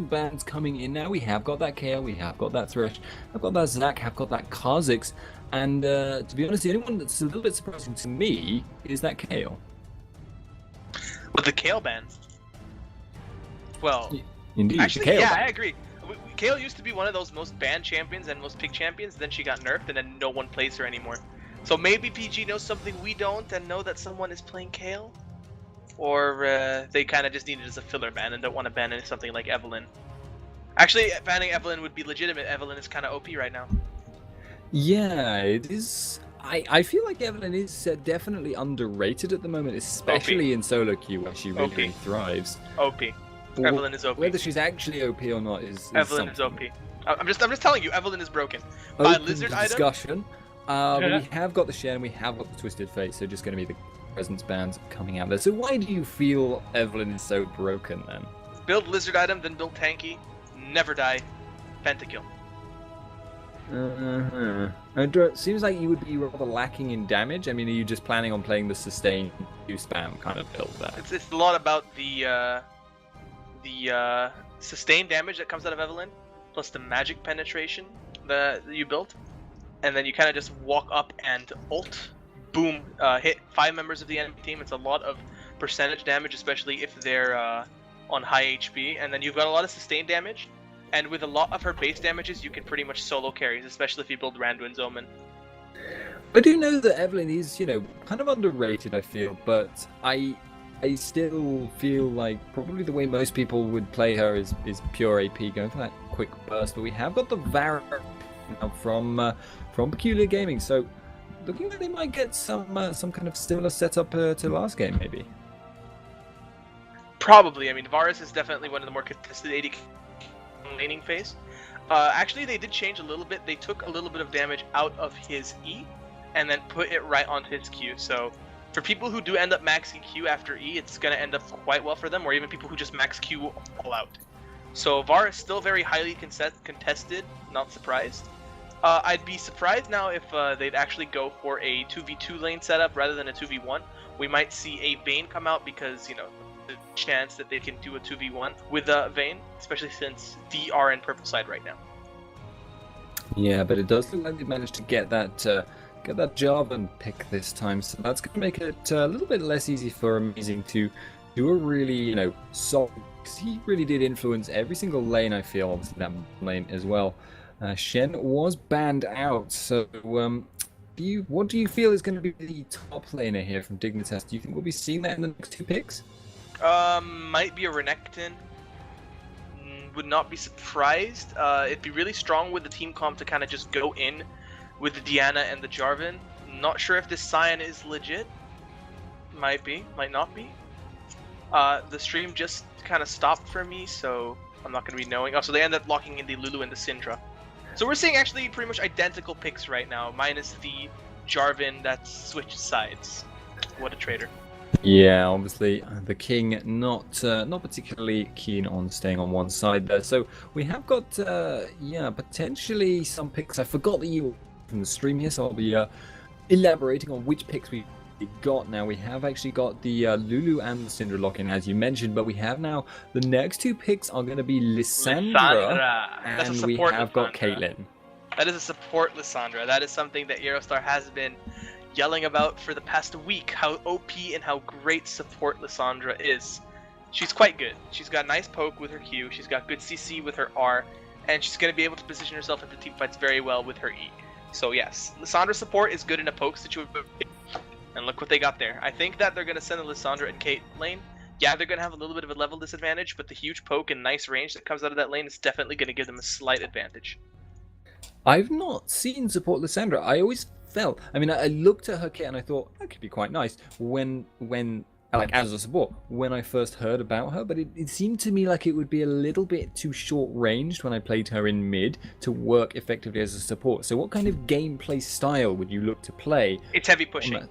bands coming in now. We have got that KO, we have got that Thresh, I've got that Zac, I've got that Kha'Zix, and to be honest, the only one that's a little bit surprising to me is that KO. With the Kayle ban. Well, Indeed, actually, the KO yeah, ban. I agree. Kayle used to be one of those most banned champions and most picked champions, then she got nerfed and then no one plays her anymore. So maybe PG knows something we don't and know that someone is playing Kayle? Or they kind of just need it as a filler ban and don't want to ban something like Evelynn. Actually, banning Evelynn would be legitimate. Evelynn is kind of OP right now. Yeah, it is. I feel like Evelynn is definitely underrated at the moment, especially in solo queue where she really thrives. OP. Evelynn is OP. Whether she's actually OP or not is Evelynn something. is OP. I'm just telling you, Evelynn is broken. Open Lizard discussion. But we have got the Shen, we have got the Twisted Fate, so just going to be the presence bands coming out there. So why do you feel Evelynn is so broken then? Build Lizard item, then build Tanky. Never die. Pentakill. It seems like you would be rather lacking in damage. I mean, are you just planning on playing the sustain you spam kind of build there? It's a lot about the sustained damage that comes out of Evelynn, plus the magic penetration that you built, and then you kind of just walk up and ult, boom, hit 5 members of the enemy team. It's a lot of percentage damage, especially if they're on high HP, and then you've got a lot of sustained damage. And with a lot of her base damages, you can pretty much solo carries, especially if you build Randuin's Omen. I do know that Evelynn is, kind of underrated, I feel, but I still feel like probably the way most people would play her is pure AP, going for that quick burst. But we have got the Vara now from Peculiar Gaming, so looking like they might get some kind of similar setup to last game, maybe. Probably. I mean, Varus is definitely one of the more contested AD laning phase. Actually, they did change a little bit. They took a little bit of damage out of his E and then put it right onto his Q. So for people who do end up maxing Q after E, it's going to end up quite well for them, or even people who just max Q all out. So VAR is still very highly contested, not surprised. I'd be surprised now if they'd actually go for a 2v2 lane setup rather than a 2v1. We might see a Vayne come out because, the chance that they can do a 2v1 with Vayne, especially since D are in purple side right now. Yeah, but it does look like they managed to get that Jarvan pick this time, so that's going to make it a little bit less easy for Amazing to do a really, solid. He really did influence every single lane, I feel, obviously that lane as well. Shen was banned out, so what do you feel is going to be the top laner here from Dignitas? Do you think we'll be seeing that in the next 2 picks? Might be a Renekton. Would not be surprised. It'd be really strong with the team comp to kind of just go in with the Diana and the Jarvan. Not sure if this Sion is legit. Might be, might not be. The stream just kind of stopped for me, so I'm not going to be knowing. Oh, so they end up locking in the Lulu and the Syndra. So we're seeing actually pretty much identical picks right now, minus the Jarvan that switched sides. What a traitor. Yeah, obviously the king not particularly keen on staying on one side there. So we have got potentially some picks. I forgot that you were from the stream here, so I'll be elaborating on which picks we got now. We have actually got the Lulu and the Syndra lock-in, as you mentioned, but we have now the next 2 picks are going to be Lissandra. And we have got Caitlyn. That is a support Lissandra. That is something that Eurostar has been yelling about for the past week, how OP and how great support Lissandra is. She's quite good. She's got nice poke with her Q, she's got good CC with her R, and she's going to be able to position herself into team fights very well with her E. So yes, Lissandra support is good in a poke situation, and look what they got there. I think that they're going to send the Lissandra and Kate lane. Yeah, they're going to have a little bit of a level disadvantage, but the huge poke and nice range that comes out of that lane is definitely going to give them a slight advantage. I've not seen support Lissandra. I always felt, I looked at her kit and I thought that could be quite nice when as a support when I first heard about her, but it seemed to me like it would be a little bit too short ranged when I played her in mid to work effectively as a support. So what kind of gameplay style would you look to play? It's heavy pushing.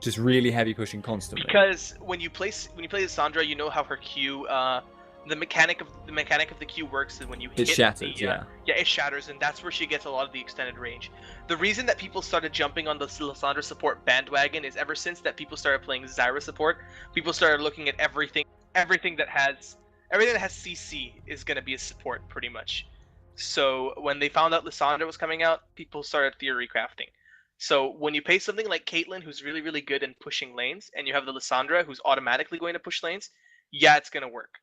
Just really heavy pushing constantly. Because when you play Lissandra, you know how her Q the mechanic of the Q works is when you hit it shatters, yeah, it shatters, and that's where she gets a lot of the extended range. The reason that people started jumping on the Lissandra support bandwagon is ever since that people started playing Zyra support, people started looking at everything that has everything that has CC is going to be a support pretty much. So when they found out Lissandra was coming out, people started theory crafting. So when you pay something like Caitlyn, who's really, really good in pushing lanes, and you have the Lissandra, who's automatically going to push lanes, yeah, it's going to work.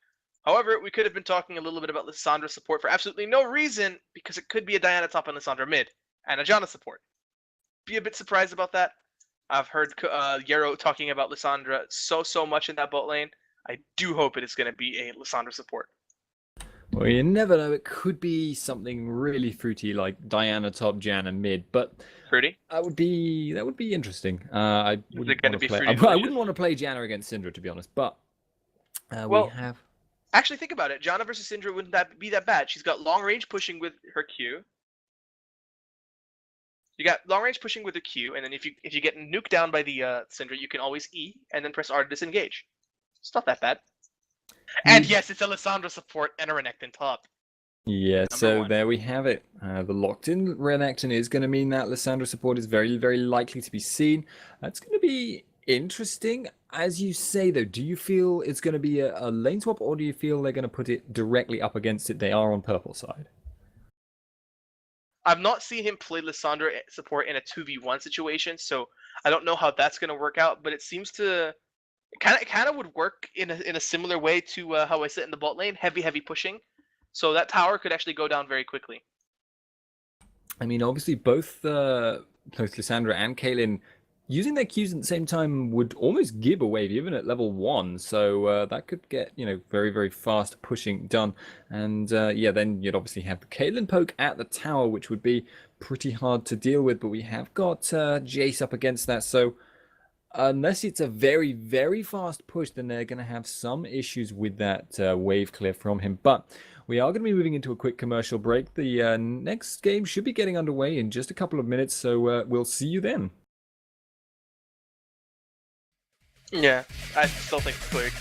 However, we could have been talking a little bit about Lissandra support for absolutely no reason, because it could be a Diana top and Lissandra mid, and a Janna support. Be a bit surprised about that. I've heard Yarrow talking about Lissandra so much in that bot lane. I do hope it is going to be a Lissandra support. Well, you never know. It could be something really fruity like Diana top, Janna mid, but Fruity? that would be interesting. I wouldn't want to play. I wouldn't want to play Janna against Syndra, to be honest. But we have. Actually, think about it. Janna versus Syndra wouldn't that be that bad? She's got long range pushing with her Q. You got long range pushing with her Q, and then if you get nuked down by the Syndra, you can always E and then press R to disengage. It's not that bad. And yes, it's a Lissandra support and a Renekton top. Yeah, so there we have it. The locked-in Renekton is going to mean that Lissandra support is very, very likely to be seen. That's going to be interesting. As you say, though, do you feel it's going to be a lane swap, or do you feel they're going to put it directly up against it? They are on purple side. I've not seen him play Lissandra support in a 2v1 situation, so I don't know how that's going to work out, but it seems to... It kind of would work in a similar way to how I sit in the bot lane, heavy pushing. So that tower could actually go down very quickly. I mean, obviously, both Lissandra and Kaylin using their Qs at the same time would almost give a wave, even at level 1. So that could get, very, very fast pushing done. And yeah, then you'd obviously have the Kaylin poke at the tower, which would be pretty hard to deal with. But we have got Jace up against that. So unless it's a very, very fast push, then they're going to have some issues with that wave clear from him. But we are going to be moving into a quick commercial break. The next game should be getting underway in just a couple of minutes, so we'll see you then. Yeah, I still think Twig.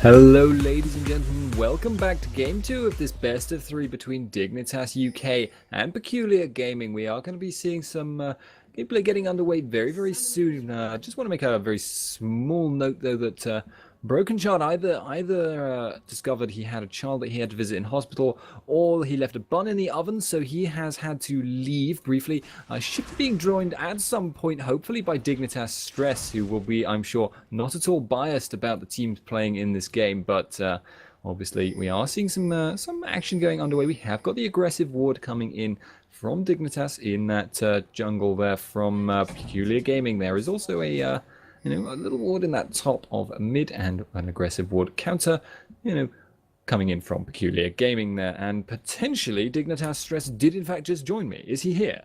Hello ladies and gentlemen, welcome back to game 2 of this best of 3 between Dignitas UK and Peculiar Gaming. We are going to be seeing some gameplay getting underway very soon. I just want to make a very small note though that Broken Child either discovered he had a child that he had to visit in hospital, or he left a bun in the oven, so he has had to leave briefly. Should be being joined at some point, hopefully by Dignitas Stress, who will be, I'm sure, not at all biased about the teams playing in this game, but obviously we are seeing some action going underway. We have got the aggressive ward coming in from Dignitas in that jungle there from Peculiar Gaming. There is also a little ward in that top of mid and an aggressive ward counter, coming in from Peculiar Gaming there. And potentially Dignitas Stress did in fact just join me. Is he here?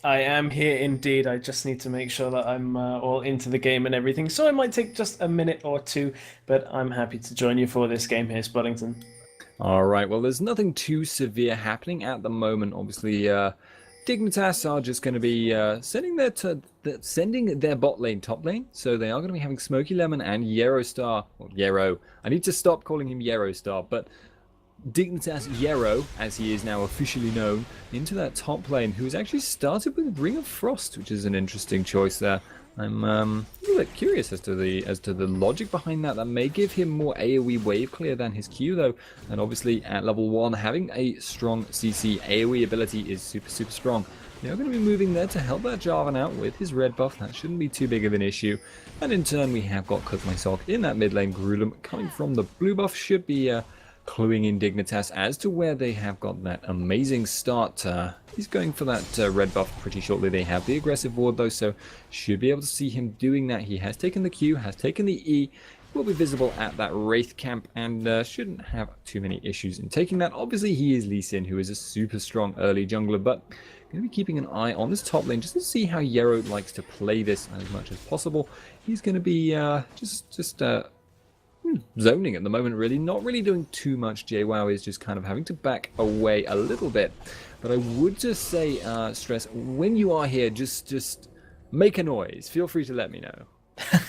I am here indeed. I just need to make sure that I'm all into the game and everything. So it might take just a minute or two, but I'm happy to join you for this game here, Spuddington. All right, well, there's nothing too severe happening at the moment. Obviously, Dignitas are just going to be sending their bot lane top lane. So they are going to be having Smoky Lemon and Yerostar, or Yero. I need to stop calling him Yerostar, but Dignitas Yero, as he is now officially known, into that top lane, who has actually started with Ring of Frost, which is an interesting choice there. I'm a little bit curious as to the logic behind that. That may give him more AoE wave clear than his Q though, and obviously at level 1 having a strong CC AoE ability is super strong. They are going to be moving there to help that Jarvan out with his red buff. That shouldn't be too big of an issue. And in turn we have got Cook My Sock in that mid lane. Grulum coming from the blue buff should be cluing in Dignitas as to where they have got that amazing start. He's going for that red buff pretty shortly. They have the aggressive ward though, so should be able to see him doing that. He has taken the Q, has taken the E, will be visible at that Wraith camp, and shouldn't have too many issues in taking that. Obviously he is Lee Sin, who is a super strong early jungler, but going to be keeping an eye on this top lane just to see how Yero likes to play this as much as possible. He's going to be just zoning at the moment, really. Not really doing too much. JWoww is just kind of having to back away a little bit. But I would just say, Stress, when you are here, just make a noise. Feel free to let me know.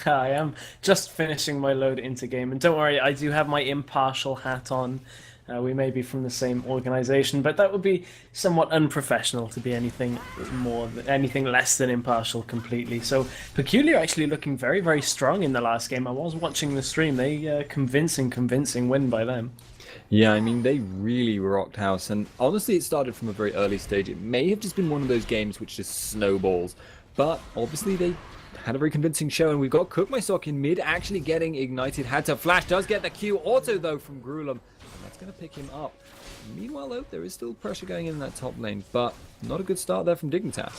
I am just finishing my load into game. And don't worry, I do have my impartial hat on. We may be from the same organization, but that would be somewhat unprofessional to be anything less than impartial completely. So Peculiar actually looking very strong in the last game. I was watching the stream. They convincing win by them. Yeah, I mean, they really rocked house, and honestly it started from a very early stage. It may have just been one of those games which just snowballs, but obviously they had a very convincing show, and we've got Cook My Sock in mid actually getting ignited. Had to flash, does get the Q auto though from Grulum. Going to pick him up. Meanwhile though, there is still pressure going in that top lane, but not a good start there from Dignitas.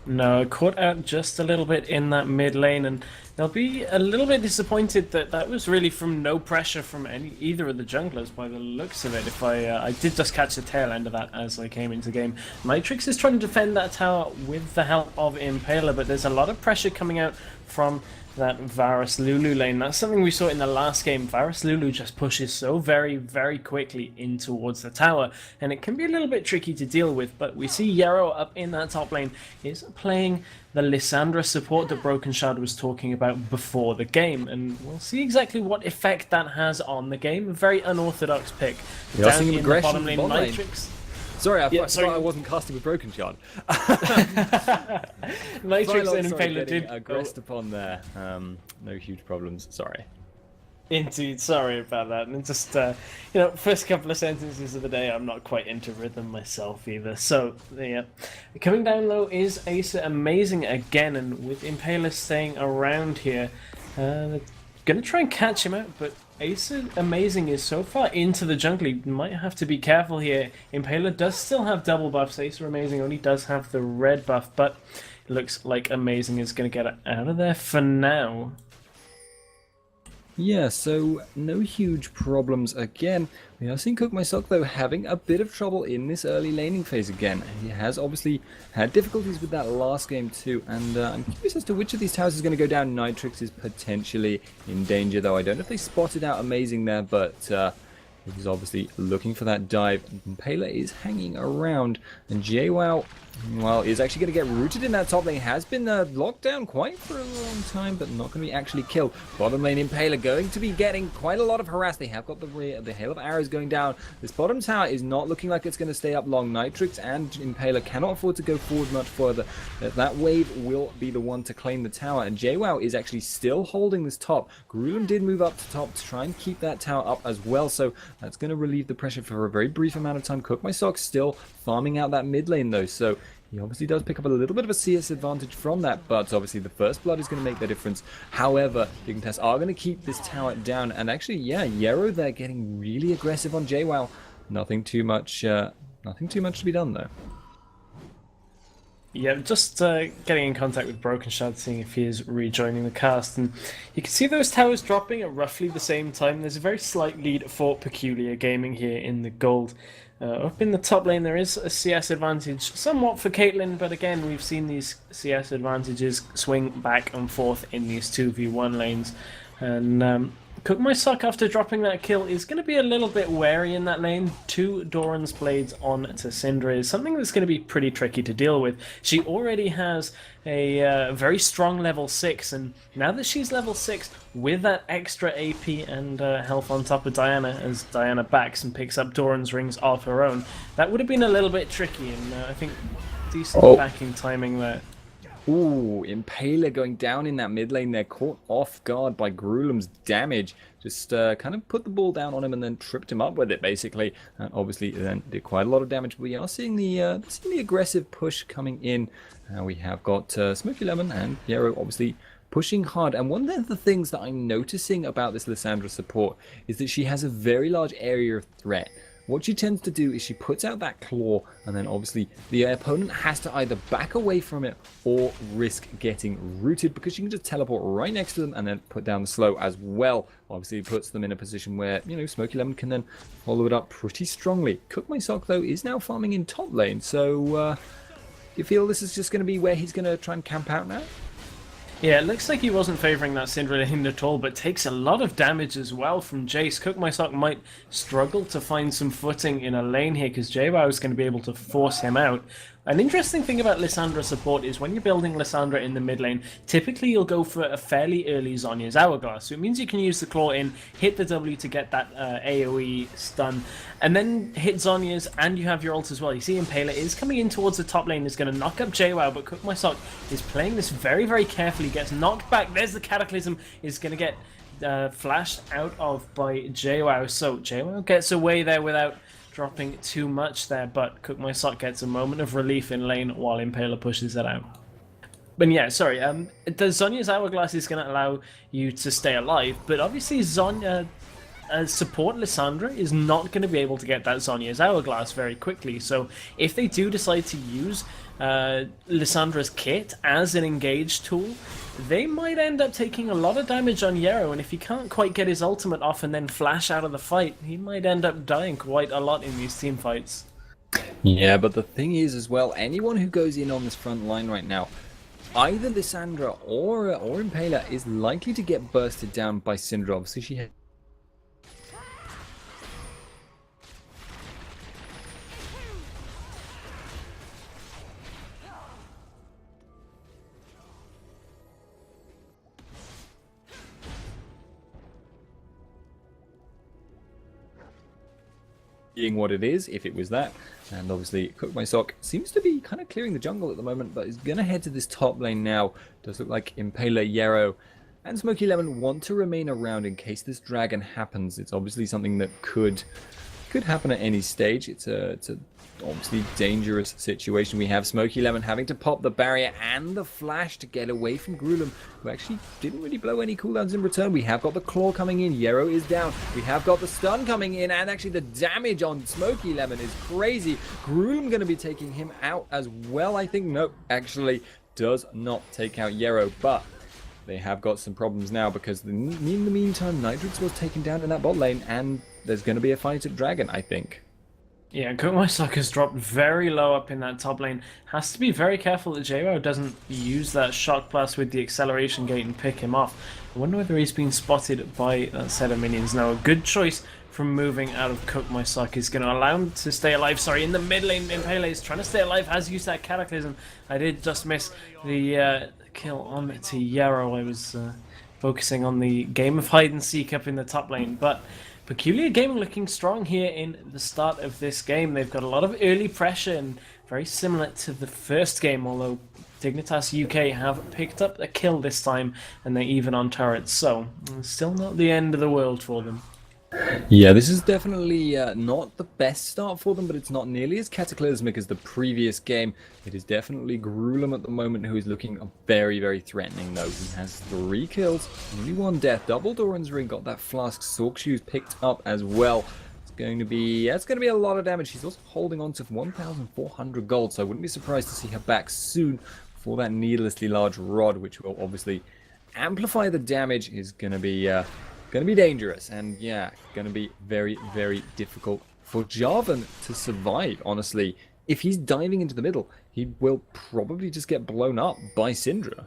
No, caught out just a little bit in that mid lane, and they'll be a little bit disappointed that was really from no pressure from either of the junglers by the looks of it. If I did just catch the tail end of that as I came into game. Matrix is trying to defend that tower with the help of Impaler, but there's a lot of pressure coming out from that Varus Lulu lane. That's something we saw in the last game. Varus Lulu just pushes so very quickly in towards the tower, and it can be a little bit tricky to deal with, but we see Yero up in that top lane is playing the Lissandra support that Broken Shard was talking about before the game, and we'll see exactly what effect that has on the game. A very unorthodox pick. Down in the bottom lane, Matrix. Sorry, I thought I wasn't casting with Broken Shard. Matrix and Impaler did aggressed upon there. No huge problems. Sorry. Indeed, sorry about that. And just, first couple of sentences of the day, I'm not quite into rhythm myself either. So, yeah. Coming down low is Acer Amazing again, and with Impaler staying around here, gonna try and catch him out, but Acer Amazing is so far into the jungle, you might have to be careful here. Impaler does still have double buffs, Acer Amazing only does have the red buff, but it looks like Amazing is gonna get out of there for now. Yeah, so no huge problems again. We are seeing Cookmysock though having a bit of trouble in this early laning phase again. He has obviously had difficulties with that last game too, and I'm curious as to which of these towers is going to go down. Nitrix is potentially in danger though. I don't know if they spotted out Amazing there, but he's obviously looking for that dive. Impaler is hanging around, and JWoww, well, is actually going to get rooted in that top lane. Has been locked down quite for a long time, but not going to be actually killed. Bottom lane Impaler going to be getting quite a lot of harass. They have got the hail of arrows going down. This bottom tower is not looking like it's going to stay up long. Nitrix and Impaler cannot afford to go forward much further. That wave will be the one to claim the tower, and JWoww is actually still holding this top. Gruulum did move up to top to try and keep that tower up as well, so that's going to relieve the pressure for a very brief amount of time. Cookmysock still farming out that mid lane though, so he obviously does pick up a little bit of a CS advantage from that, but obviously the first blood is going to make the difference. However, Dignitas are going to keep this tower down, and actually, yeah, Yero there getting really aggressive on JWoww. Nothing too much to be done though. Yeah, just getting in contact with Broken Shard, seeing if he is rejoining the cast, and you can see those towers dropping at roughly the same time. There's a very slight lead for Peculiar Gaming here in the gold. Up in the top lane, there is a CS advantage, somewhat for Caitlyn, but again, we've seen these CS advantages swing back and forth in these 2v1 lanes, and Cookmysock, after dropping that kill, is going to be a little bit wary in that lane. 2 Doran's Blades on to Syndra is something that's going to be pretty tricky to deal with. She already has a very strong level 6, and now that she's level 6, with that extra AP and health on top of Diana, as Diana backs and picks up Doran's rings of her own, that would have been a little bit tricky, and I think decent backing timing there. Ooh, Impaler going down in that mid lane there, caught off guard by Gruulum's damage. Just kind of put the ball down on him and then tripped him up with it, basically. And obviously then did quite a lot of damage. But we are seeing the aggressive push coming in. We have got Smoky Lemon and Yero obviously pushing hard. And one of the things that I'm noticing about this Lissandra support is that she has a very large area of threat. What she tends to do is she puts out that claw, and then obviously the opponent has to either back away from it or risk getting rooted, because she can just teleport right next to them and then put down the slow as well. Obviously it puts them in a position where, you know, Smoky Lemon can then follow it up pretty strongly. Cookmysock though is now farming in top lane, so you feel this is just going to be where he's going to try and camp out now? Yeah, it looks like he wasn't favouring that Syndra lane at all, but takes a lot of damage as well from Jace. Cookmysock might struggle to find some footing in a lane here, because JWoww is going to be able to force him out. An interesting thing about Lissandra support is when you're building Lissandra in the mid lane, typically you'll go for a fairly early Zhonya's Hourglass. So it means you can use the claw in, hit the W to get that AoE stun, and then hit Zhonya's, and you have your ult as well. You see Impaler is coming in towards the top lane, is going to knock up JWoww, but Cookmysock is playing this very, very carefully, gets knocked back. There's the Cataclysm, is going to get flashed out of by JWoww. So JWoww gets away there without dropping too much there, but Cookmysock gets a moment of relief in lane while Impaler pushes it out. But yeah, sorry, the Zhonya's Hourglass is going to allow you to stay alive, but obviously Zhonya, support Lissandra is not going to be able to get that Zhonya's Hourglass very quickly, so if they do decide to use Lissandra's kit as an engage tool, they might end up taking a lot of damage on Yero, and if he can't quite get his ultimate off and then flash out of the fight, he might end up dying quite a lot in these team fights. Yeah, but the thing is as well, anyone who goes in on this front line right now, either Lissandra or Impaler is likely to get bursted down by Syndra. Obviously she had being what it is, if it was that. And obviously Cookmysock seems to be kind of clearing the jungle at the moment, but is going to head to this top lane now. Does look like Impaler, Yero, and Smoky Lemon want to remain around in case this dragon happens. It's obviously something that could happen at any stage. It's a obviously dangerous situation. We have Smoky Lemon having to pop the barrier and the flash to get away from Grulum, who actually didn't really blow any cooldowns in return. We have got the claw coming in. Yero is down. We have got the stun coming in, and actually the damage on Smoky Lemon is crazy. Grulum going to be taking him out as well, I think. Nope, actually does not take out Yero, but they have got some problems now because in the meantime, Nitrix was taken down in that bot lane, and there's going to be a fight at Dragon, I think. Yeah, Kokomo has dropped very low up in that top lane. Has to be very careful that JWoww doesn't use that Shock Blast with the acceleration gate and pick him off. I wonder whether he's been spotted by that set of minions. Now, a good choice from moving out of Cook is going to allow him to stay alive. Sorry, in the mid lane, Impale is trying to stay alive, has used that Cataclysm. I did just miss the kill on to Yarrow. I was focusing on the game of hide and seek up in the top lane, but Peculiar Gaming looking strong here in the start of this game. They've got a lot of early pressure and very similar to the first game, although Dignitas UK have picked up a kill this time and they're even on turrets, so still not the end of the world for them. Yeah, this is definitely not the best start for them, but it's not nearly as cataclysmic as the previous game. It is definitely Grulum at the moment, who is looking very, very threatening, though. He has 3 kills, only 1 death. Double Doran's Ring got that Flask Sork Shoes picked up as well. It's going to be a lot of damage. She's also holding on to 1,400 gold, so I wouldn't be surprised to see her back soon for that needlessly large rod, which will obviously amplify the damage. Is going to be dangerous, and yeah, going to be very, very difficult for Jarvan to survive, honestly. If he's diving into the middle, he will probably just get blown up by Syndra.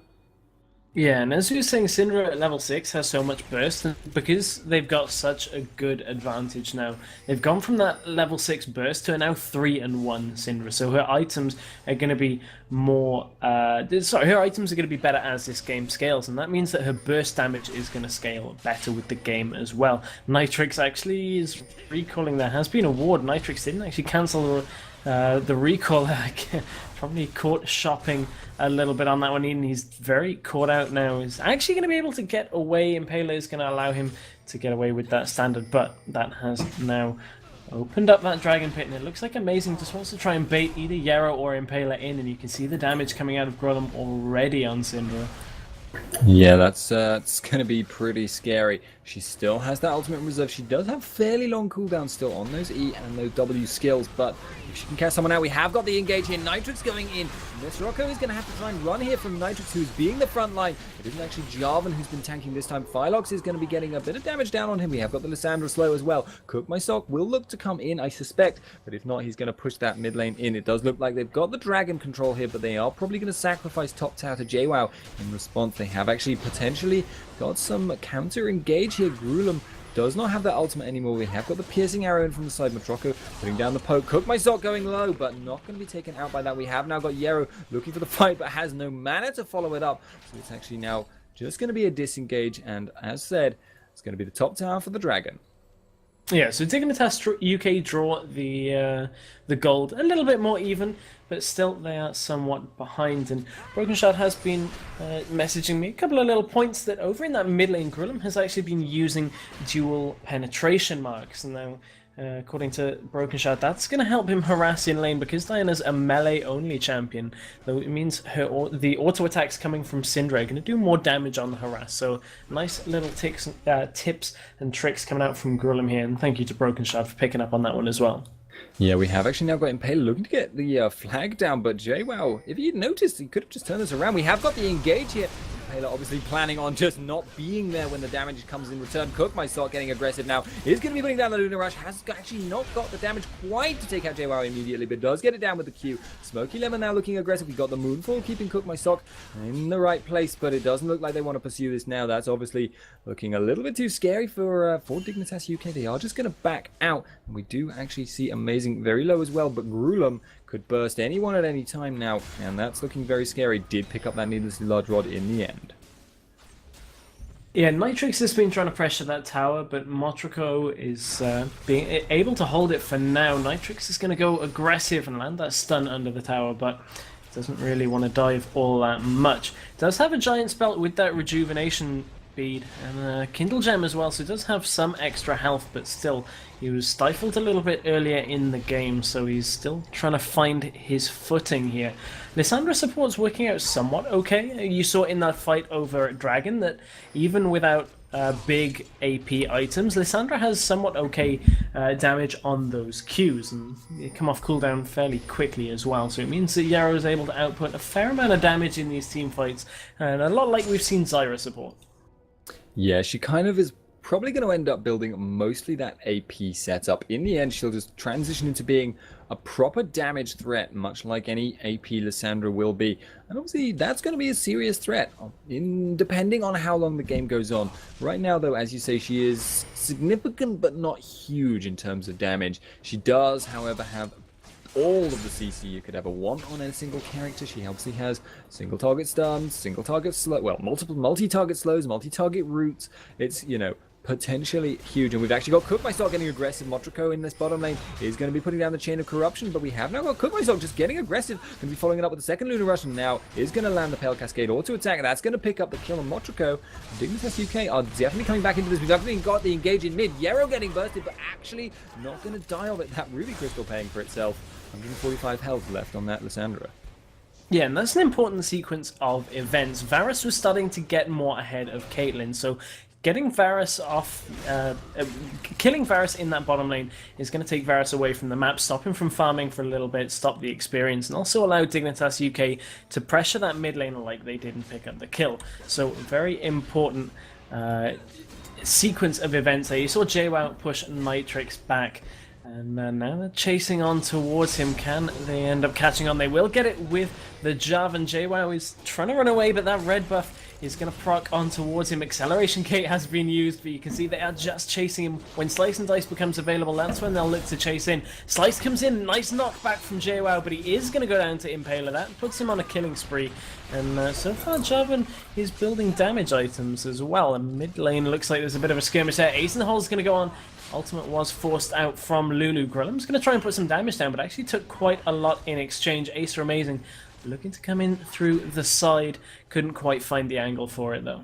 Yeah, and as we were saying, Syndra at level 6 has so much burst, and because they've got such a good advantage now, they've gone from that level 6 burst to a now 3-1 Syndra, so her items are going to be more, her items are going to be better as this game scales, and that means that her burst damage is going to scale better with the game as well. Nitrix actually is recalling. There has been a ward. Nitrix didn't actually cancel the recall. Probably caught shopping a little bit on that one, and he's very caught out now. He's actually going to be able to get away. Impale is going to allow him to get away with that standard, but that has now opened up that Dragon Pit, and it looks like Amazing just wants to try and bait either Yarrow or Impale in, and you can see the damage coming out of Grulum already on Syndra. Yeah, that's going to be pretty scary. She still has that ultimate in reserve. She does have fairly long cooldowns still on those E and those W skills, but if she can catch someone out, we have got the engage here. Nitrix going in. Miss Rocco is going to have to try and run here from Nitrix, who's being the front line. It isn't actually Jarvan who's been tanking this time. Phylox is going to be getting a bit of damage down on him. We have got the Lissandra slow as well. Cook My Sock will look to come in, I suspect, but if not, he's going to push that mid lane in. It does look like they've got the dragon control here, but they are probably going to sacrifice top tower to JWoww in response. They have actually potentially got some counter engage here. Grulum does not have that ultimate anymore. We have got the piercing arrow in from the side. Matroko putting down the poke. Cook My Sock going low, but not going to be taken out by that. We have now got Yero looking for the fight, but has no mana to follow it up. So it's actually now just going to be a disengage, and as said, it's going to be the top tower for the dragon. Yeah, so Dignitas UK draw the gold a little bit more even, but still they are somewhat behind. And Broken Shard has been messaging me a couple of little points that over in that mid lane, Grulum has actually been using dual penetration marks. And now, according to Broken Shard, that's going to help him harass in lane because Diana's a melee-only champion. Though it means the auto attacks coming from Syndra are going to do more damage on the harass. So nice little tips and tricks coming out from Grulum here. And thank you to Broken Shard for picking up on that one as well. Yeah, we have actually now got Impale looking to get the flag down, but JWoww, if you'd noticed, he could have just turned this around. We have got the engage here. Impale obviously planning on just not being there when the damage comes in return. Cook My Sock getting aggressive now. Is going to be putting down the Luna Rush. Has actually not got the damage quite to take out JWoww immediately, but does get it down with the Q. Smoky Lemon now looking aggressive. We got the Moonfall keeping Cook My Sock in the right place, but it doesn't look like they want to pursue this now. That's obviously looking a little bit too scary for Dignitas UK. They are just going to back out, and we do actually see Amazing very low as well, but Grulum could burst anyone at any time now, and that's looking very scary. Did pick up that needlessly large rod in the end. Yeah, Nitrix has been trying to pressure that tower, but Motrico is being able to hold it for now. Nitrix is going to go aggressive and land that stun under the tower, but doesn't really want to dive all that much. Does have a giant spell with that rejuvenation bead and a Kindle Gem as well, so he does have some extra health, but still, he was stifled a little bit earlier in the game, so he's still trying to find his footing here. Lissandra support's working out somewhat okay. You saw in that fight over Dragon that even without big AP items, Lissandra has somewhat okay damage on those Qs, and they come off cooldown fairly quickly as well, so it means that Yarrow is able to output a fair amount of damage in these team fights, and a lot like we've seen Zyra support. Yeah, she kind of is probably going to end up building mostly that AP setup. In the end, she'll just transition into being a proper damage threat, much like any AP Lissandra will be. And obviously, that's going to be a serious threat, depending on how long the game goes on. Right now, though, as you say, she is significant but not huge in terms of damage. She does, however, have all of the CC you could ever want on a single character. She obviously has single target stuns, single target slow, well, multi-target slows, multi-target roots. It's, you know, potentially huge, and we've actually got Cookmystock getting aggressive. Motrico in this bottom lane is going to be putting down the chain of corruption, but we have now got Cookmystock just getting aggressive, going to be following it up with the second Lunar Rush, and now is going to land the Pale Cascade auto attack. That's going to pick up the kill on Motrico. Dignitas UK are definitely coming back into this. We've definitely got the engage in mid. Yarrow getting bursted, but actually not going to die of it. That Ruby Crystal paying for itself. 145 health left on that Lissandra. Yeah, and that's an important sequence of events. Varus was starting to get more ahead of Caitlyn, so getting Varus off, killing Varus in that bottom lane is going to take Varus away from the map, stop him from farming for a little bit, stop the experience, and also allow Dignitas UK to pressure that mid lane like they did and pick up the kill. So, very important sequence of events there. You saw JWoww push Nitrix back, and now they're chasing on towards him. Can they end up catching on? They will get it with the Jav, and JWoww is trying to run away, but that red buff is going to proc on towards him. Acceleration Gate has been used, but you can see they are just chasing him. When Slice and Dice becomes available, that's when they'll look to chase in. Slice comes in, nice knockback from JWoww, but he is going to go down to Impaler. That puts him on a killing spree, and so far Javan is building damage items as well. And mid lane looks like there's a bit of a skirmish there. Ace in the Hole is going to go on. Ultimate was forced out from Lulu. Grillum's going to try and put some damage down, but actually took quite a lot in exchange. Ace are amazing. Looking to come in through the side. Couldn't quite find the angle for it, though.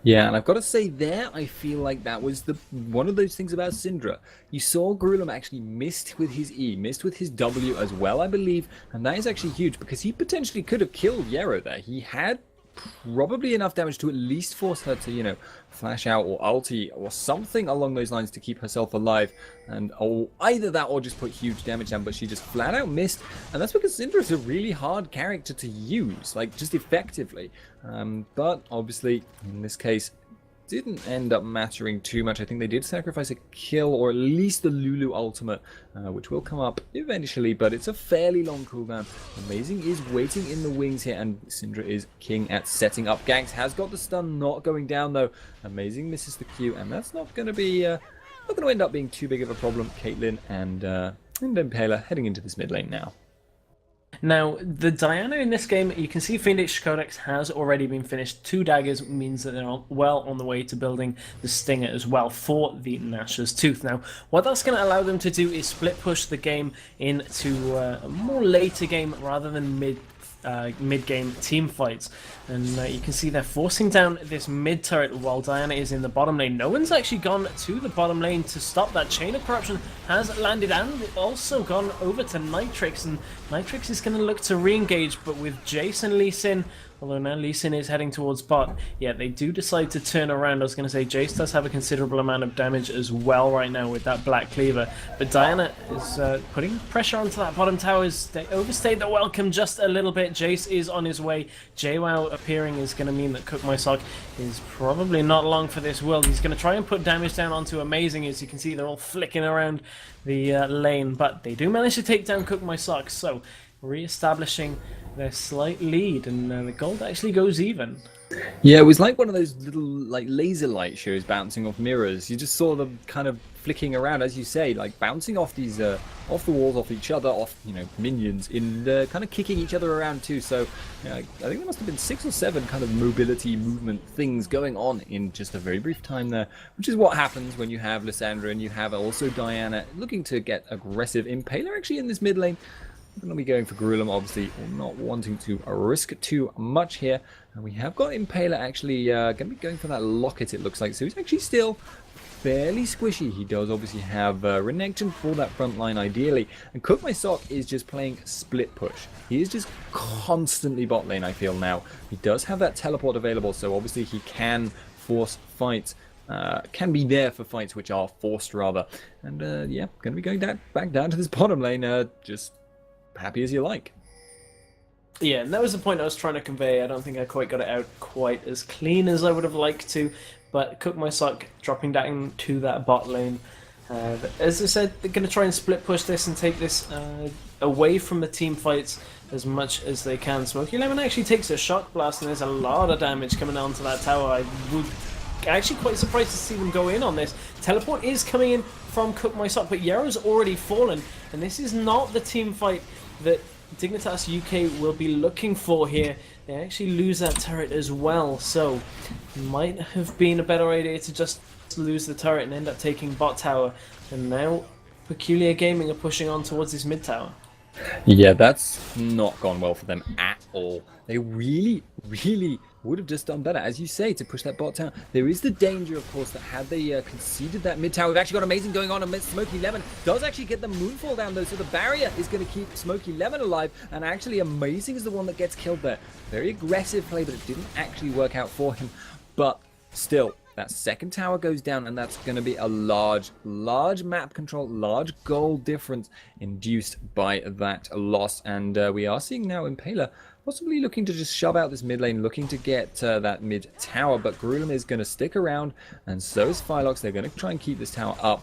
Yeah, and I've got to say there, I feel like that was one of those things about Syndra. You saw Grillum actually missed with his E, missed with his W as well, I believe, and that is actually huge because he potentially could have killed Yarrow there. He had probably enough damage to at least force her to, you know, flash out or ulti or something along those lines to keep herself alive, and either that or just put huge damage down, but she just flat out missed, and that's because Syndra is a really hard character to use, like, just effectively, but obviously in this case didn't end up mattering too much. I think they did sacrifice a kill, or at least the Lulu ultimate, which will come up eventually, but it's a fairly long cooldown. Amazing is waiting in the wings here, and Syndra is king at setting up ganks. Has got the stun, not going down though. Amazing misses the Q, and that's not going to be not going to end up being too big of a problem. Caitlyn and Impaler heading into this mid lane now. Now, the Diana in this game, you can see Phoenix Codex has already been finished. 2 daggers means that they're well on the way to building the Stinger as well for the Nash's Tooth. Now, what that's going to allow them to do is split push the game into a more later game rather than mid-game team fights. And you can see they're forcing down this mid turret while Diana is in the bottom lane. No one's actually gone to the bottom lane to stop that. Chain of Corruption has landed and also gone over to Nitrix, and Nitrix is going to look to re-engage, but with Jace and Lee Sin, although now Lee Sin is heading towards bot, yeah, they do decide to turn around. I was going to say Jace does have a considerable amount of damage as well right now with that Black Cleaver, but Diana is putting pressure onto that bottom towers. They overstayed the welcome just a little bit. Jace is on his way. JWoww appearing is going to mean that Cookmystock is probably not long for this world. He's going to try and put damage down onto Amazing. As you can see, they're all flicking around the lane, but they do manage to take down Cookmystock, so re-establishing their slight lead, and the gold actually goes even. Yeah, it was like one of those little like laser light shows bouncing off mirrors. You just saw them kind of flicking around, as you say, like bouncing off these off the walls, off each other, off, you know, minions, in kind of kicking each other around too. So yeah, I think there must have been 6 or 7 kind of mobility movement things going on in just a very brief time there, which is what happens when you have Lissandra and you have also Diana looking to get aggressive. Impaler actually in this mid lane going to be going for Gruelum, obviously not wanting to risk too much here. And we have got Impaler actually going to be going for that Locket, it looks like. So he's actually still fairly squishy. He does obviously have Renekton for that front line ideally. And Cook My Sock is just playing split push. He is just constantly bot lane, I feel now. He does have that teleport available, so obviously he can force fights. Can be there for fights which are forced rather. And yeah, going to be going back down to this bottom lane, just happy as you like. Yeah, and that was the point I was trying to convey. I don't think I quite got it out quite as clean as I would have liked to. But Cook My Sock dropping down to that bot lane. As I said, they're going to try and split push this and take this away from the team fights as much as they can. Smoky Lemon actually takes a shock blast, and there's a lot of damage coming onto that tower. I would actually quite surprised to see them go in on this. Teleport is coming in from Cook My Sock, but Yarrow's already fallen, and this is not the team fight that Dignitas UK will be looking for here. They actually lose that turret as well, so might have been a better idea to just lose the turret and end up taking bot tower. And now Peculiar Gaming are pushing on towards this mid tower. Yeah, that's not gone well for them at all. They really would have just done better, as you say, to push that bot tower. There is the danger, of course, that had they conceded that mid tower, we've actually got amazing going on, and Smoky Lemon does actually get the Moonfall down, though, so the barrier is going to keep Smoky Lemon alive, and actually Amazing is the one that gets killed there. Very aggressive play, but it didn't actually work out for him. But still, that second tower goes down, and that's going to be a large map control, large goal difference induced by that loss. And we are seeing now Impaler possibly looking to just shove out this mid lane, looking to get that mid tower, but Gruelum is going to stick around, and so is Phylox. They're going to try and keep this tower up.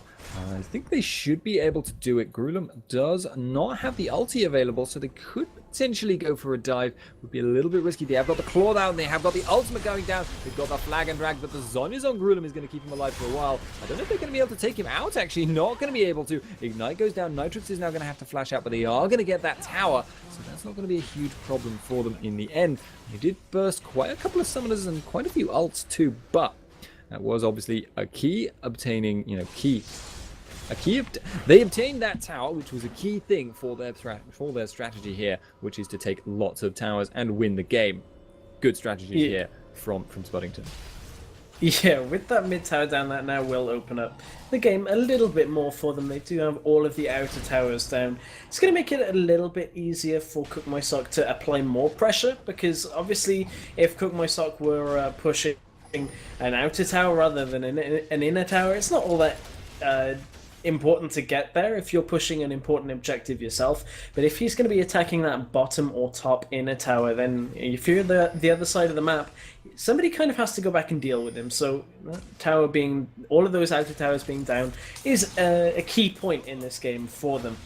I think they should be able to do it. Gruelum does not have the ulti available, so they could potentially go for a dive. Would be a little bit risky. They have got the claw down, they have got the ultimate going down, they've got the flag and drag, but the Zhonya's on Gruelum is going to keep him alive for a while. I don't know if they're going to be able to take him out, actually. Not going to be able to. Ignite goes down, Nitrix is now going to have to flash out, but they are going to get that tower, so that's not going to be a huge problem for them in the end. They did burst quite a couple of summoners and quite a few ults too, but that was obviously a key obtaining, they obtained that tower, which was a key thing for their strategy here, which is to take lots of towers and win the game. Good strategy here from Spuddington. Yeah, with that mid tower down, that now will open up the game a little bit more for them. They do have all of the outer towers down. It's going to make it a little bit easier for Cook My Sock to apply more pressure, because obviously if Cook My Sock were pushing an outer tower rather than an inner tower, it's not all that important to get there if you're pushing an important objective yourself. But if he's going to be attacking that bottom or top inner tower, then if you're the other side of the map, somebody kind of has to go back and deal with him. So tower being, all of those outer towers being down is a key point in this game for them.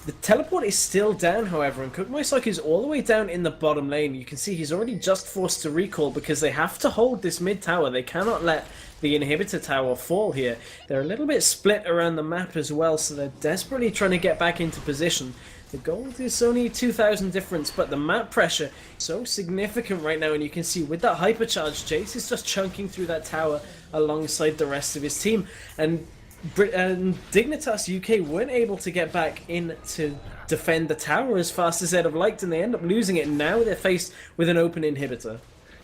The teleport is still down, however, and Cook My Sock is all the way down in the bottom lane. You can see he's already just forced to recall because they have to hold this mid tower. They cannot let the inhibitor tower fall here. They're a little bit split around the map as well, so they're desperately trying to get back into position. The gold is only 2,000 difference, but the map pressure is so significant right now, and you can see with that hypercharge, Jace is just chunking through that tower alongside the rest of his team. And Dignitas UK weren't able to get back in to defend the tower as fast as they'd have liked, and they end up losing it. Now they're faced with an open inhibitor.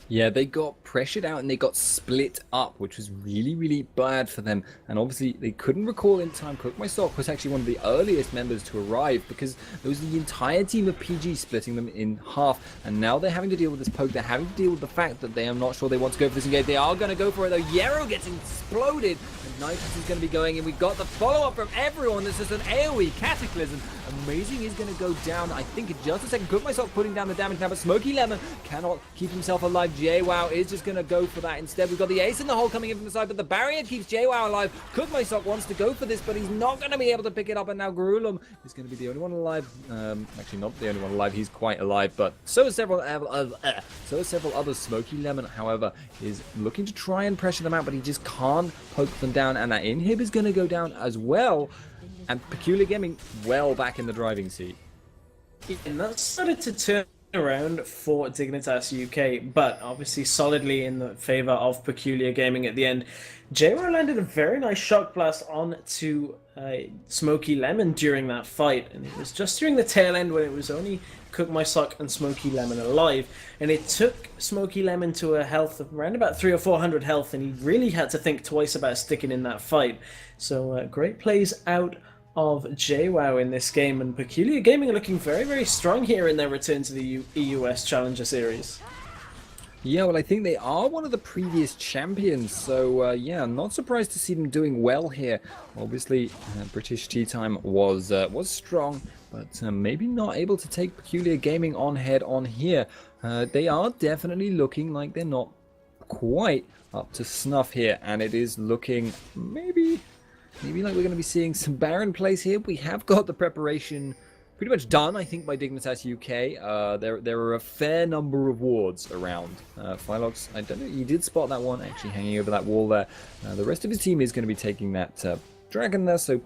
Yeah, they got pressured out and they got split up, which was really bad for them. And obviously, they couldn't recall in time. Cook My Sock was actually one of the earliest members to arrive because there was the entire team of PG splitting them in half. And now they're having to deal with this poke. They're having to deal with the fact that they are not sure they want to go for this engage. They are going to go for it, though. Yarrow gets exploded. And Nitrix is going to be going in. We've got the follow-up from everyone. This is an AoE Cataclysm. Amazing is going to go down, I think, in just a second. Cook My Sock putting down the damage now, but Smoky Lemon cannot keep himself alive. JWoww is just going to go for that instead. We've got the ace in the hole coming in from the side, but the barrier keeps JWoww alive. Cook My Sock wants to go for this, but he's not going to be able to pick it up, and now Gruelum is going to be the only one alive. Actually, not the only one alive. He's quite alive, but so are several others. Smoky Lemon, however, is looking to try and pressure them out, but he just can't poke them down, and that inhib is going to go down as well. And Peculiar Gaming well back in the driving seat. And that started to turn around for Dignitas UK, but obviously solidly in the favor of Peculiar Gaming at the end. JWoww landed a very nice shock blast onto Smoky Lemon during that fight, and it was just during the tail end when it was only Cook My Sock and Smoky Lemon alive, and it took Smoky Lemon to a health of around about 300 or 400 health, and he really had to think twice about sticking in that fight. So great plays out of JWoww in this game, and Peculiar Gaming are looking very, very strong here in their return to the EUS Challenger Series. Yeah, well, I think they are one of the previous champions, so yeah, not surprised to see them doing well here. Obviously, British Tea Time was strong, but maybe not able to take Peculiar Gaming on head-on here. They are definitely looking like they're not quite up to snuff here, and it is looking maybe like we're going to be seeing some Baron plays here. We have got the preparation pretty much done, I think, by Dignitas UK. There are a fair number of wards around. Phylox, I don't know, you did spot that one actually hanging over that wall there. The rest of his team is going to be taking that dragon there, so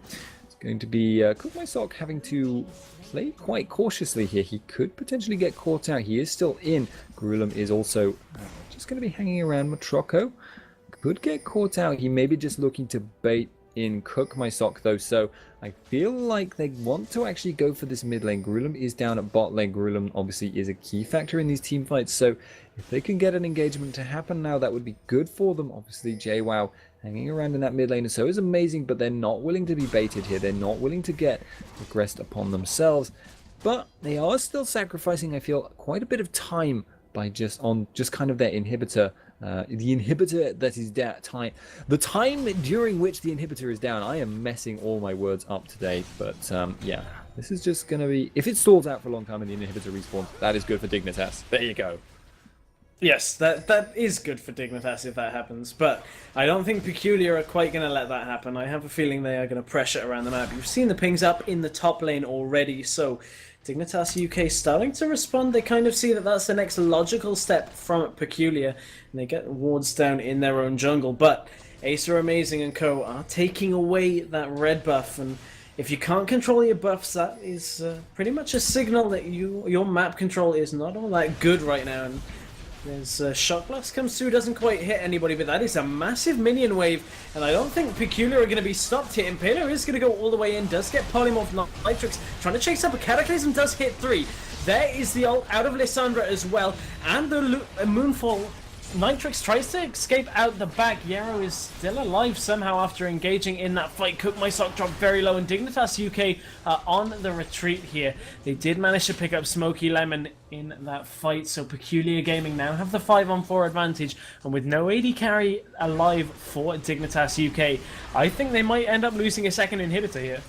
it's going to be Cook My Sock having to play quite cautiously here. He could potentially get caught out. He is still in. Grullum is also just going to be hanging around. Matroco could get caught out. He may be just looking to bait in Cook My Sock though, so I feel like they want to actually go for this mid lane. Grullum is down at bot lane. Grullum obviously is a key factor in these team fights, so if they can get an engagement to happen now, that would be good for them. Obviously JWoww hanging around in that mid lane so is amazing, but they're not willing to be baited here. They're not willing to get aggressed upon themselves, but they are still sacrificing, I feel, quite a bit of time by just kind of their inhibitor. The inhibitor that is down, the time during which the inhibitor is down. I am messing all my words up today, but yeah, this is just going to be, if it stalls out for a long time and the inhibitor respawns, that is good for Dignitas. There you go. Yes, that is good for Dignitas if that happens, but I don't think Peculiar are quite going to let that happen. I have a feeling they are going to pressure around the map. You've seen the pings up in the top lane already, so Dignitas UK starting to respond. They kind of see that that's the next logical step from Peculiar, and they get wards down in their own jungle. But Acer Amazing and co are taking away that red buff, and if you can't control your buffs, that is pretty much a signal that your map control is not all that good right now. And there's Shock Blast comes through, doesn't quite hit anybody, but that is a massive minion wave, and I don't think Peculiar are going to be stopped here. Impaler is going to go all the way in, does get Polymorph Nitrix, trying to chase up a Cataclysm, does hit 3. There is the ult out of Lissandra as well, and the Moonfall. Nitrix tries to escape out the back. Yarrow is still alive somehow after engaging in that fight. Cook My Sock dropped very low, and Dignitas UK are on the retreat here. They did manage to pick up Smoky Lemon in that fight, so Peculiar Gaming now have the 5-on-4 advantage, and with no AD carry alive for Dignitas UK, I think they might end up losing a second inhibitor here.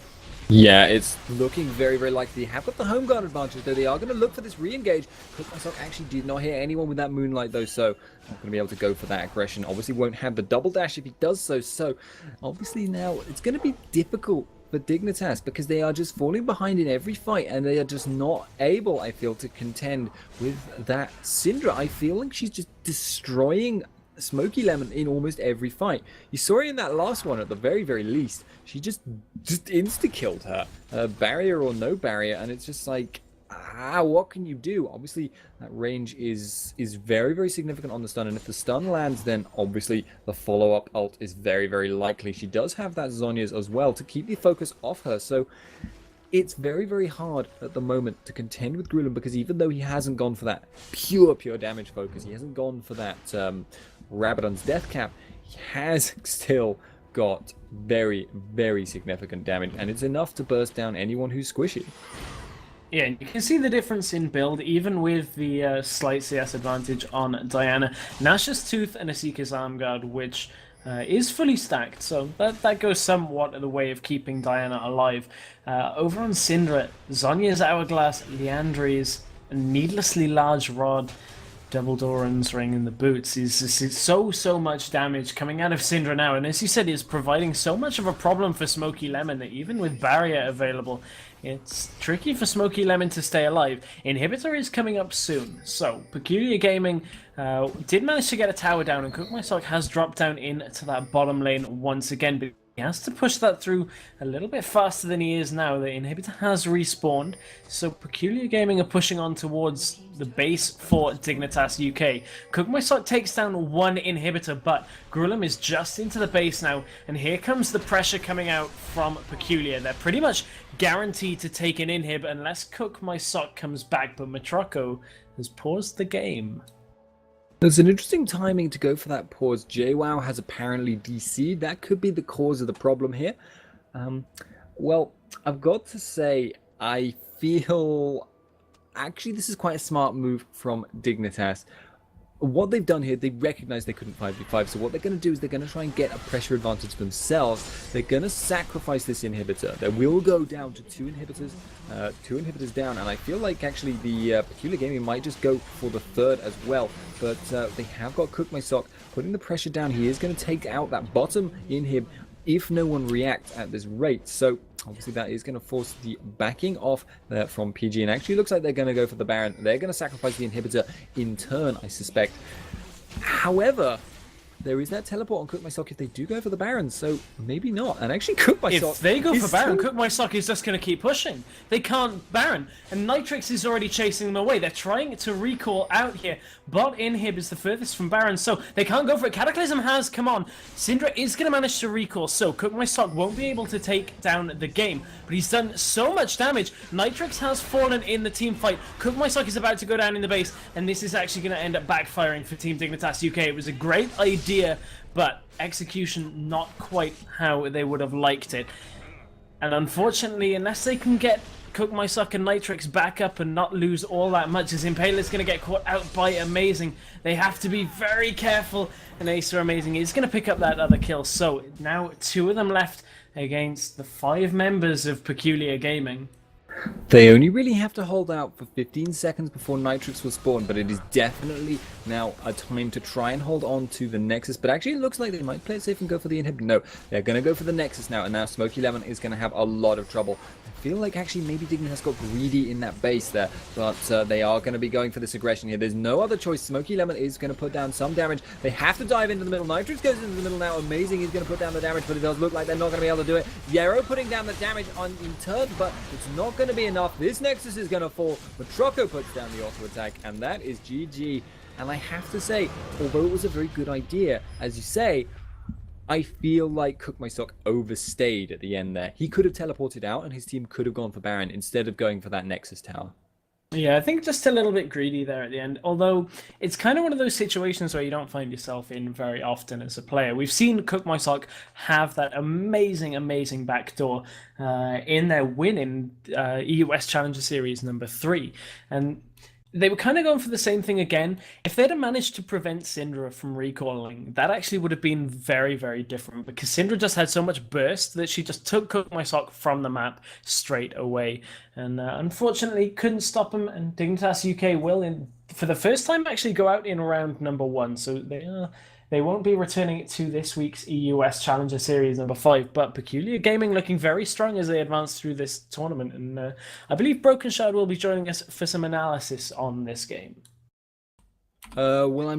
Yeah, it's looking very, very likely. They have got the home guard advantage, though. They are going to look for this re-engage. Cook My Sock actually did not hit anyone with that Moonlight, though, so not going to be able to go for that aggression. Obviously won't have the double dash if he does so. So obviously now it's going to be difficult for Dignitas because they are just falling behind in every fight, and they are just not able, I feel, to contend with that Syndra. I feel like she's just destroying Smoky Lemon in almost every fight. You saw her in that last one at the very, very least. She just insta-killed her, barrier or no barrier, and it's just like, what can you do? Obviously, that range is very, very significant on the stun, and if the stun lands, then obviously the follow-up ult is very, very likely. She does have that Zhonya's as well to keep the focus off her, so it's very, very hard at the moment to contend with Grullum, because even though he hasn't gone for that pure damage focus, he hasn't gone for that Rabadon's death cap, he has still got very, very significant damage, and it's enough to burst down anyone who's squishy. Yeah, and you can see the difference in build, even with the slight CS advantage on Diana. Nash's Tooth and Asika's Arm Guard, which is fully stacked, so that goes somewhat the way of keeping Diana alive. Over on Syndra, Zhonya's Hourglass, Liandry's Needlessly Large Rod, Double Doran's Ring in the boots is so much damage coming out of Syndra now, and as you said, is providing so much of a problem for Smoky Lemon that even with barrier available, it's tricky for Smoky Lemon to stay alive. Inhibitor is coming up soon, so Peculiar Gaming did manage to get a tower down, and Cook My Sock has dropped down into that bottom lane once again. But He has to push that through a little bit faster than he is now. The inhibitor has respawned, so Peculiar Gaming are pushing on towards the base for Dignitas UK. Cookmoisok takes down one inhibitor, but Grullum is just into the base now, and here comes the pressure coming out from Peculiar. They're pretty much guaranteed to take an inhib unless Cookmoisok comes back, but Matroko has paused the game. There's an interesting timing to go for that pause. JWoww has apparently DC'd. That could be the cause of the problem here. Well, I've got to say, I feel... Actually, this is quite a smart move from Dignitas. What they've done here, they recognize they couldn't 5v5, so what they're going to do is they're going to try and get a pressure advantage themselves. They're going to sacrifice this inhibitor. They will go down to two inhibitors down, and I feel like actually the Peculiar Gaming might just go for the third as well. But they have got Cookmoisok putting the pressure down. He is going to take out that bottom inhib if no one reacts at this rate. So obviously that is going to force the backing off from PG, and actually looks like they're going to go for the Baron. They're going to sacrifice the inhibitor in turn, I suspect. However, there is that teleport on Cookmoisok if they do go for the Baron, so maybe not. And actually Cookmoisok... If they go for Baron, Cookmoisok is just going to keep pushing. They can't Baron, and Nitrix is already chasing them away. They're trying to recall out here. Bot inhib is the furthest from Baron, so they can't go for it. Cataclysm has come on. Syndra is going to manage to recall, so Cookmoisok won't be able to take down the game. But he's done so much damage. Nitrix has fallen in the team fight. Cookmoisok is about to go down in the base, and this is actually going to end up backfiring for Team Dignitas UK. It was a great idea, but execution not quite how they would have liked it. And unfortunately, unless they can get Cookmoisok and Nitrix back up and not lose all that much, as Impala's going to get caught out by Amazing, they have to be very careful, and Acer Amazing is going to pick up that other kill. So now two of them left against the 5 members of Peculiar Gaming. They only really have to hold out for 15 seconds before Nitrix will spawn, but it is definitely now a time to try and hold on to the Nexus. But actually it looks like they might play it safe and go for the inhib. No, they're going to go for the Nexus now, and now Smokey Lemon is going to have a lot of trouble. I feel like actually maybe Dignitas got greedy in that base there, but they are going to be going for this aggression here. There's no other choice. Smokey Lemon is going to put down some damage. They have to dive into the middle. Nitrix goes into the middle now. Amazing is going to put down the damage, but it does look like they're not going to be able to do it. Yarrow putting down the damage in turn, but it's not going to be enough. This Nexus is going to fall. Matroko puts down the auto attack, and that is GG. And I have to say, although it was a very good idea, as you say, I feel like Cookmoisok overstayed at the end there. He could have teleported out and his team could have gone for Baron instead of going for that Nexus tower. Yeah, I think just a little bit greedy there at the end, although it's kind of one of those situations where you don't find yourself in very often as a player. We've seen Cookmoisok have that amazing backdoor in their win in EUS Challenger Series number 3, and they were kind of going for the same thing again. If they'd have managed to prevent Syndra from recalling, that actually would have been very different, because Syndra just had so much burst that she just took Cookmoisok from the map straight away. And unfortunately, couldn't stop him, and Dignitas UK will, for the first time, actually go out in round number 1. So they won't be returning it to this week's EUS Challenger Series number 5, but Peculiar Gaming looking very strong as they advance through this tournament, and I believe Broken Shard will be joining us for some analysis on this game. Well, I'm